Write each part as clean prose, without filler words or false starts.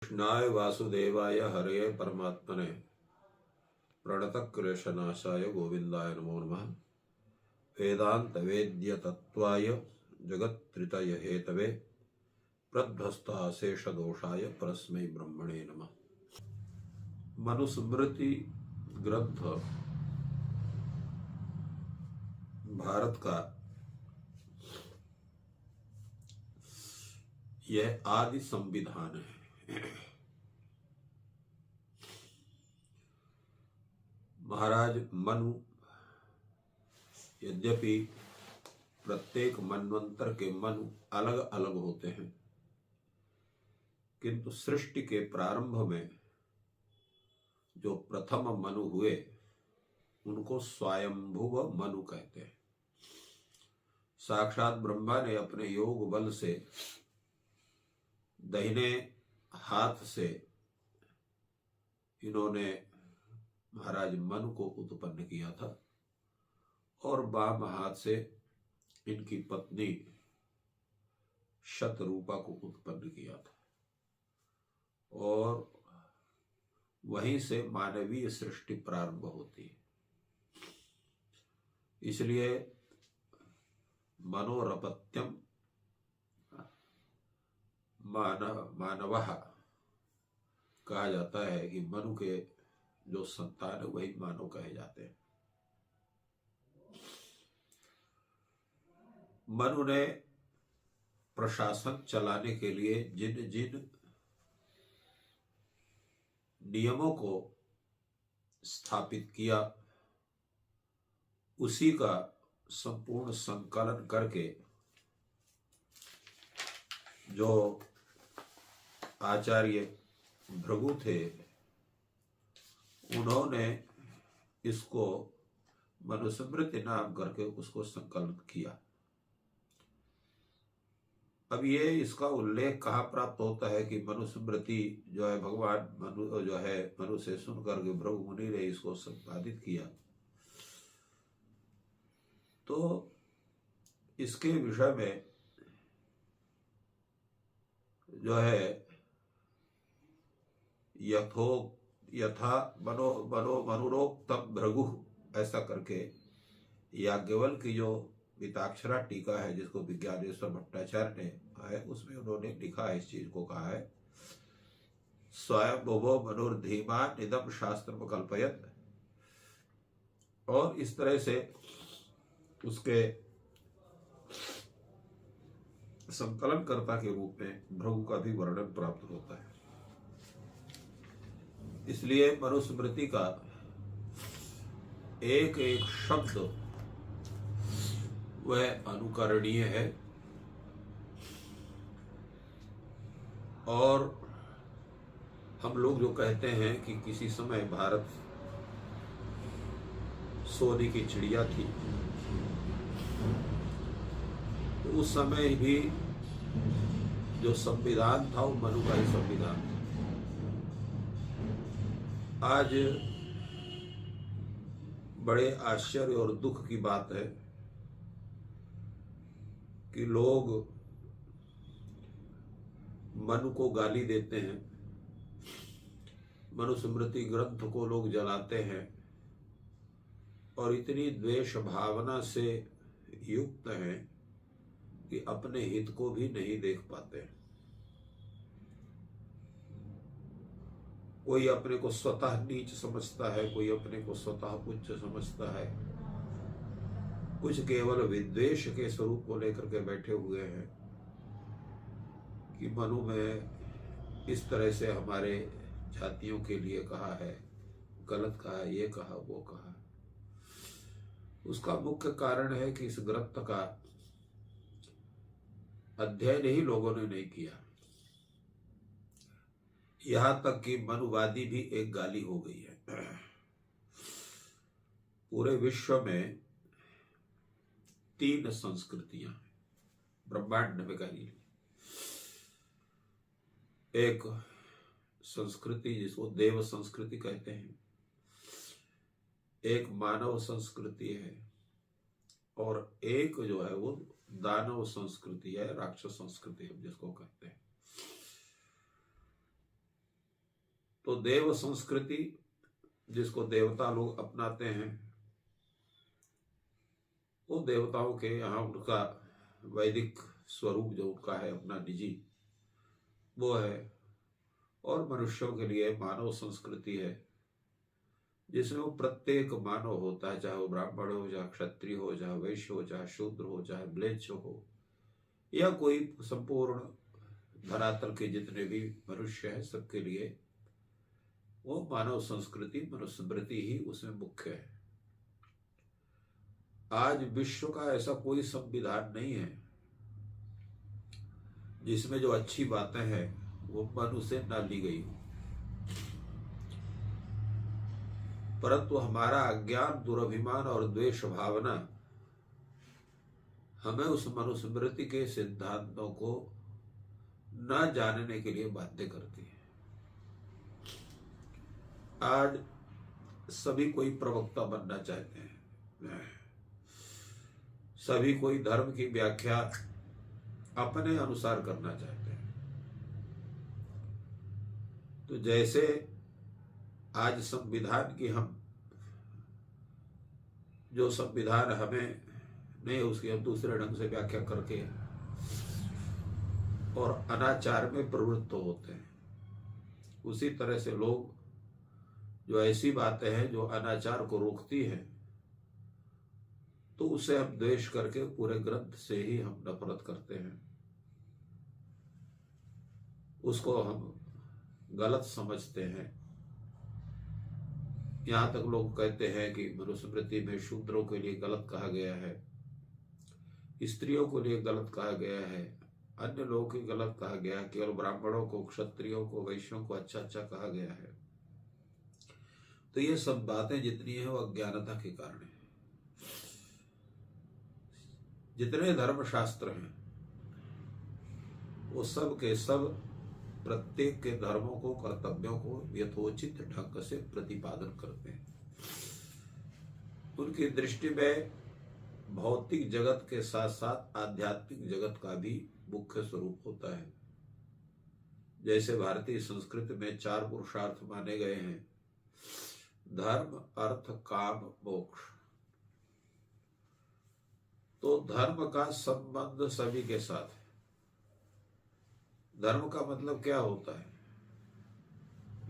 कृष्णाय वासुदेवाय हरे परमात्मने प्रणतक्लेशनाशाय गोविंदाय नमो नमः। वेदांत वेद्य तत्वाय जगत्त्रितय हेतवे प्रध्वस्ताशेष दोषाय परस्मै ब्रह्मणे नमः। मनुस्मृति ग्रंथ भारत का यह आदि संविधान है। महाराज मनु यद्यपि प्रत्येक मनवंतर के मनु अलग अलग होते हैं, किंतु सृष्टि के प्रारंभ में जो प्रथम मनु हुए उनको स्वयंभुव मनु कहते हैं। साक्षात ब्रह्मा ने अपने योग बल से दाहिने हाथ से इन्होंने महाराज मनु को उत्पन्न किया था और बाम हाथ से इनकी पत्नी शतरूपा को उत्पन्न किया था और वहीं से मानवीय सृष्टि प्रारंभ होती है। इसलिए मनोरपत्यम मानवः कहा जाता है कि मनु के जो संतान है वही मानव कहे जाते हैं। मनु ने प्रशासन चलाने के लिए जिन जिन नियमों को स्थापित किया उसी का संपूर्ण संकलन करके जो आचार्य भृगु थे उन्होंने इसको मनुस्मृति नाम करके उसको संकलित किया। अब ये इसका उल्लेख कहाँ प्राप्त होता है कि मनुस्मृति जो है भगवान मनु जो है मनु से सुनकर के भृगु मुनि ने इसको संपादित किया, तो इसके विषय में जो है यथा मनुरोक्तम भृगु ऐसा करके याज्ञवल्क्य की जो मिताक्षरा टीका है जिसको विज्ञानेश्वर भट्टाचार्य ने कहा है उसमें उन्होंने लिखा है, इस चीज को कहा है स्वयं भुवो मनुर्धीमान निदम शास्त्रम कल्पयत, और इस तरह से उसके संकलनकर्ता के रूप में भृगु का भी वर्णन प्राप्त होता है। इसलिए मनुस्मृति का एक एक शब्द वह अनुकरणीय है और हम लोग जो कहते हैं कि किसी समय भारत सोने की चिड़िया थी, तो उस समय भी जो संविधान था वो मनु का ही संविधान था। आज बड़े आश्चर्य और दुख की बात है कि लोग मनु को गाली देते हैं, मनुस्मृति ग्रंथ को लोग जलाते हैं और इतनी द्वेष भावना से युक्त हैं कि अपने हित को भी नहीं देख पाते। कोई अपने को स्वतः नीच समझता है, कोई अपने को स्वतः उच्च समझता है, कुछ केवल विद्वेष के स्वरूप को लेकर के बैठे हुए हैं कि मनु में इस तरह से हमारे जातियों के लिए कहा है, गलत कहा है, ये कहा वो कहा। उसका मुख्य कारण है कि इस ग्रंथ का अध्ययन ही लोगों ने नहीं किया। यहां तक कि मनुवादी भी एक गाली हो गई है। पूरे विश्व में 3 संस्कृतियां हैं ब्रह्मांड में कही। एक संस्कृति जिसको देव संस्कृति कहते हैं, एक मानव संस्कृति है और एक जो है वो दानव संस्कृति है, राक्षस संस्कृति हम जिसको कहते हैं। तो देव संस्कृति जिसको देवता लोग अपनाते हैं, वो देवताओं के यहाँ उनका वैदिक स्वरूप जो उनका है अपना निजी, वो है। और मनुष्यों के लिए मानव संस्कृति है, जिसमें वो प्रत्येक मानव होता है, चाहे वो ब्राह्मण हो, चाहे क्षत्रिय हो, चाहे वैश्य हो, चाहे शूद्र हो, चाहे म्लेच्छ हो, या कोई संपूर्ण धरातल के जितने भी मनुष्य हैं, सबके लिए वो मानव संस्कृति, मनुस्मृति ही उसमें मुख्य है। आज विश्व का ऐसा कोई संविधान नहीं है जिसमें जो अच्छी बातें हैं वो मनुष्य से न ली गई हो, परंतु हमारा अज्ञान, दुर्भिमान और द्वेष भावना हमें उस मनुस्मृति के सिद्धांतों को न जानने के लिए बाध्य करती है। आज सभी कोई प्रवक्ता बनना चाहते हैं, सभी कोई धर्म की व्याख्या अपने अनुसार करना चाहते हैं। तो जैसे आज संविधान की हम जो संविधान हमें नहीं, उसकी हम दूसरे ढंग से व्याख्या करके और अनाचार में प्रवृत्त होते हैं, उसी तरह से लोग जो ऐसी बातें हैं जो अनाचार को रोकती हैं, तो उसे हम द्वेष करके पूरे ग्रंथ से ही हम नफरत करते हैं, उसको हम गलत समझते हैं। यहां तक लोग कहते हैं कि मनुस्मृति में शूद्रों के लिए गलत कहा गया है, स्त्रियों को लिए गलत कहा गया है, अन्य लोगों की गलत कहा गया है, केवल ब्राह्मणों को, क्षत्रियों को, वैश्यों को अच्छा अच्छा कहा गया है। तो ये सब बातें जितनी है वो अज्ञानता के कारण है। जितने धर्मशास्त्र हैं वो सब के सब प्रत्येक के धर्मों को, कर्तव्यों को यथोचित ढंग से प्रतिपादन करते हैं। उनकी दृष्टि में भौतिक जगत के साथ साथ आध्यात्मिक जगत का भी मुख्य स्वरूप होता है। जैसे भारतीय संस्कृति में 4 पुरुषार्थ माने गए हैं, धर्म, अर्थ, काम, मोक्ष। तो धर्म का संबंध सभी के साथ है। धर्म का मतलब क्या होता है?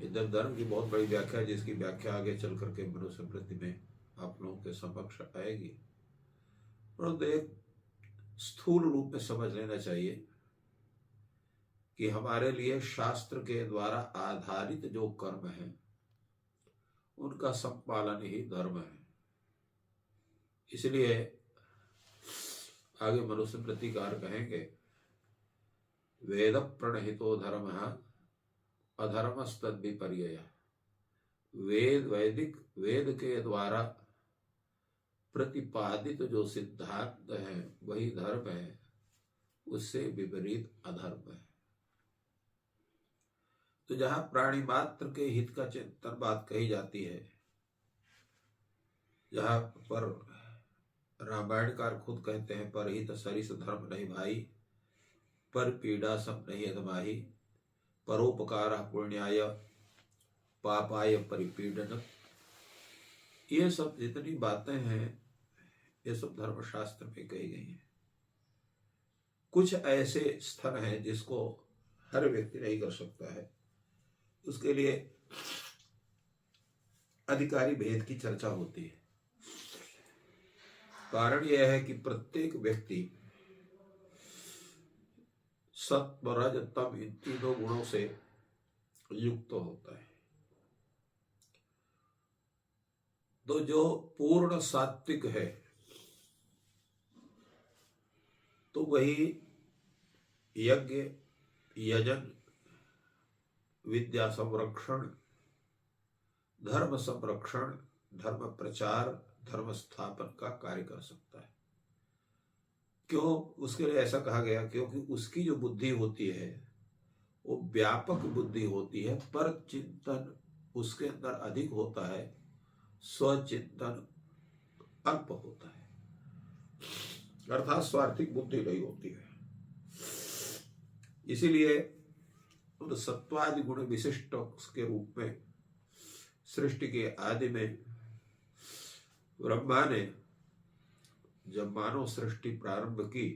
इधर धर्म की बहुत बड़ी व्याख्या है, जिसकी व्याख्या आगे चल करके मनुस्मृति में आप लोगों के समक्ष आएगी, परंतु एक स्थूल रूप में समझ लेना चाहिए कि हमारे लिए शास्त्र के द्वारा आधारित जो कर्म है उनका संपालन ही धर्म है। इसलिए आगे मनुस्मृतिकार कहेंगे, वेद प्रणहितो धर्म अधर्मस्तद विपर्यय। वेद के द्वारा प्रतिपादित जो सिद्धांत है वही धर्म है, उससे विपरीत अधर्म है। तो जहां प्राणी मात्र के हित का चिंतन बात कही जाती है, जहां पर रामायणकार खुद कहते हैं, पर हित सरिस धर्म नहीं भाई, पर पीड़ा सब नहीं अधमाही, परोपकार पुण्याय पापाय परिपीडन। ये सब जितनी बातें हैं ये सब धर्मशास्त्र में कही गई हैं। कुछ ऐसे स्थल हैं जिसको हर व्यक्ति नहीं कर सकता है, उसके लिए अधिकारी भेद की चर्चा होती है। कारण यह है कि प्रत्येक व्यक्ति सत्व, रज, तम इन तीनों गुणों से युक्त होता है। तो जो पूर्ण सात्विक है तो वही यज्ञ, यजन, विद्या संरक्षण, धर्म संरक्षण, धर्म प्रचार, धर्म स्थापन का कार्य कर सकता है। क्यों उसके लिए ऐसा कहा गया? क्योंकि उसकी जो बुद्धि होती है वो व्यापक बुद्धि होती है, पर चिंतन उसके अंदर अधिक होता है, स्वचिंतन अल्प होता है, अर्थात स्वार्थिक बुद्धि नहीं होती है। इसीलिए उन सत्वादि गुण विशिष्ट के रूप में सृष्टि के आदि में ब्रह्मा ने जब मानव सृष्टि प्रारंभ की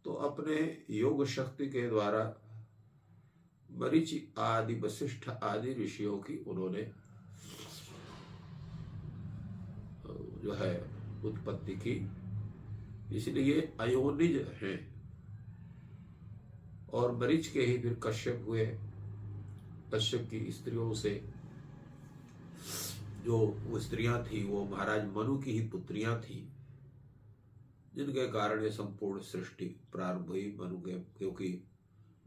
तो अपने योग शक्ति के द्वारा मरीचि आदि वशिष्ठ आदि ऋषियों की उन्होंने जो है उत्पत्ति की। इसलिए अयोनिज हैं। और मरीच के ही फिर कश्यप हुए। कश्यप की स्त्रियों से जो वो स्त्रियां थी वो महाराज मनु की ही पुत्रियां थी, जिनके कारण ये संपूर्ण सृष्टि प्रारंभ हुई। मनु के, क्योंकि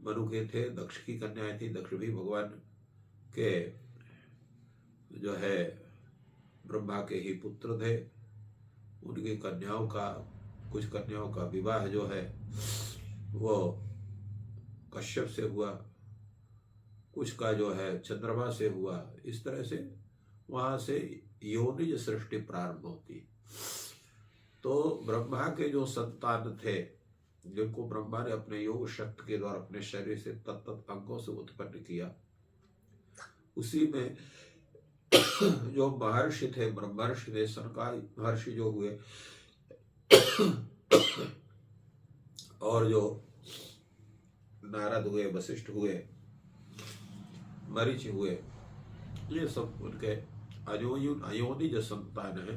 मनु के थे, दक्ष की कन्याएं थी। दक्ष भी भगवान के जो है ब्रह्मा के ही पुत्र थे। उनकी कन्याओं का, कुछ कन्याओं का विवाह जो है वो कश्यप से हुआ, कुछ का जो है चंद्रमा से हुआ। इस तरह से वहां से योनिज सृष्टि प्रारंभ होती। तो ब्रह्मा के जो संतान थे, जिनको ब्रह्मा ने अपने योग शक्ति के द्वारा अपने शरीर से तत्त अंगों से उत्पन्न किया, उसी में जो महर्षि थे, ब्रह्मर्षि थे, सनकादि महर्षि जो हुए और जो नारद हुए, वशिष्ठ हुए, मरीचि हुए, ये सब उनके अयोनिज संतान है।